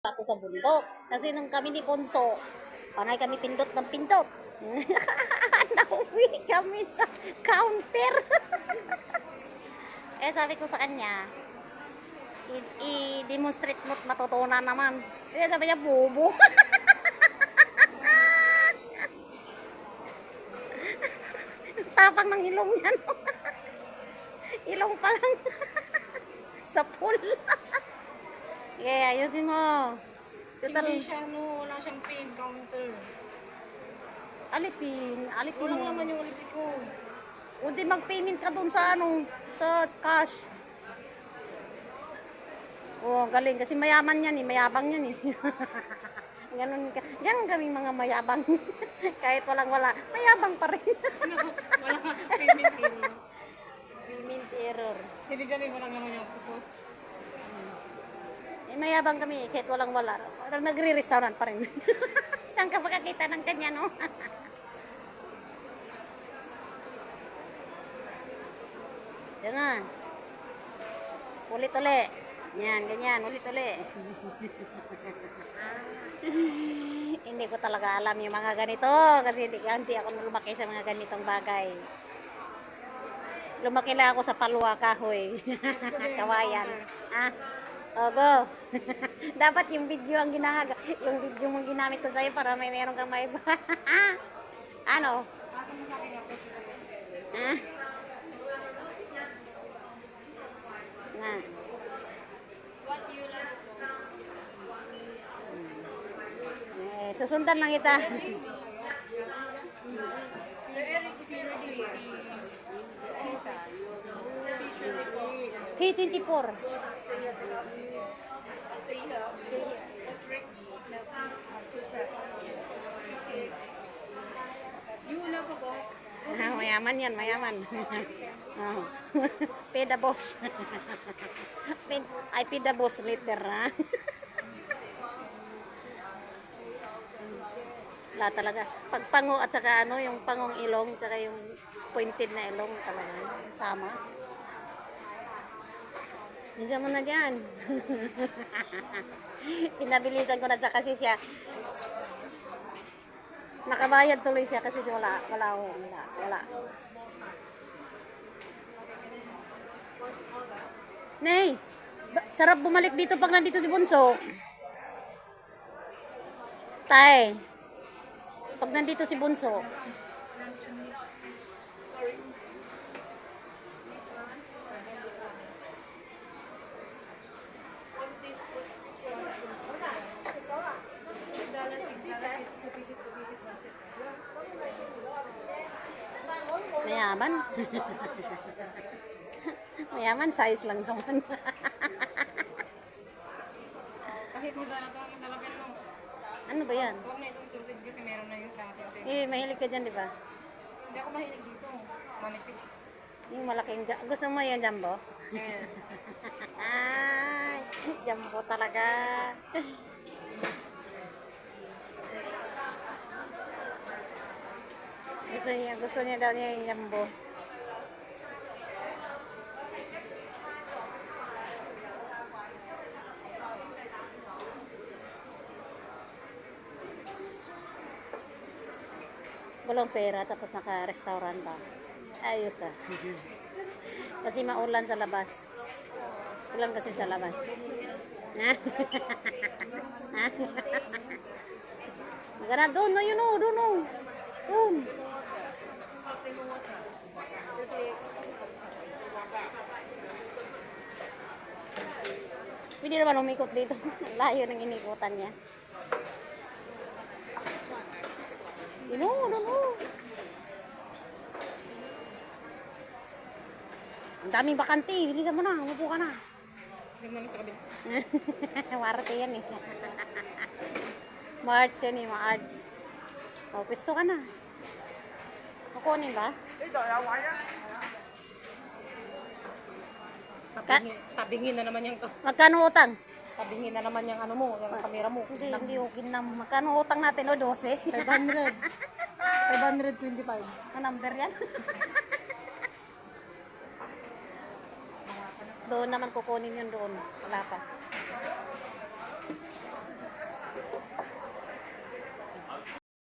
ako sa bundok. Kasi nung kami ni Ponso, panay kami pindot ng pindot. Nauwi kami sa counter. Eh sabi ko sa kanya, i-demonstrate mo't matutunan naman. Eh sabi niya, bobo. Tapang ng ilong niya. No? Ilong pa lang. Sa pool. Yeah, ayusin mo. Total. Hindi siya, no, wala siyang pin counter. Alipin Walang mo. laman yung ulit ko. O di mag-payment ka dun sa sa cash. Oh, galing kasi mayaman yan eh, mayabang yan eh. Ganun kaming mga mayabang. Kahit wala, mayabang pa rin. Wala payment error. Payment error. Hindi kami walang laman yung pupos. Eh, mayabang kami kahit wala. Parang nagre-restaurant pa rin. Saan ka makakita ng kanya, no? Yan na. Ulit-uli. Yan, ganyan. Ulit-uli. Hindi ko talaga alam yung mga ganito. Kasi hindi ako lumaki sa mga ganitong bagay. Lumaki lang ako sa palwa, kahoy. Kawayan. Ah, go. Dapat yung video yung video mong ginamit ko sa'yo para meron kang may ano? Ah? Na. Susundan lang kita. K24. Mayaman yan, mayaman. Oh. Pay the boss. I pay the boss later, ha? Wala talaga. Pagpango at saka yung pangong ilong, saka yung pointed na ilong talaga. Sama. Bisa mo na dyan. Pinabilisan ko na sa kasi siya. Nakabayad tuloy siya kasi wala. Nay, sarap bumalik dito pag nandito si Bunso. Tay, pag nandito si Bunso. Mayaman. Mayaman, size lang naman. Kahit mo sana ito, masarap yan mo. Ano ba yan? Huwag na itong sausage kasi meron na yung sa atin. Eh, mahilig ka dyan, di ba? Hindi ako mahilig dito. Manipis. Yung malaking gusto mo yan, Jumbo? Eh. Ay, Jumbo talaga. Gusto niya daw niya yung Jumbo. Walang pera tapos naka-restaurant pa. Ayos ah. Kasi maulan sa labas. Ulan kasi sa labas. Magana doon na yun oh, doon oh. Doon. Pwede naman umikot dito. Layo ng inikutan niya. Doon oh. Ang daming bakante. Bilisan mo na. Umupo ka na. Hindi mo na sa kabila. Marte yan eh. March yan eh. March. O, pwesto ka na. Kukunin ba? Tabingin na naman yung to. Magkano utang? Tabingin na naman yung ano mo, yung kamera mo. Hindi okay na. Magkano utang natin o 12? 500. 525. Ang number yan? Doon naman kukunin yun doon. Wala pa.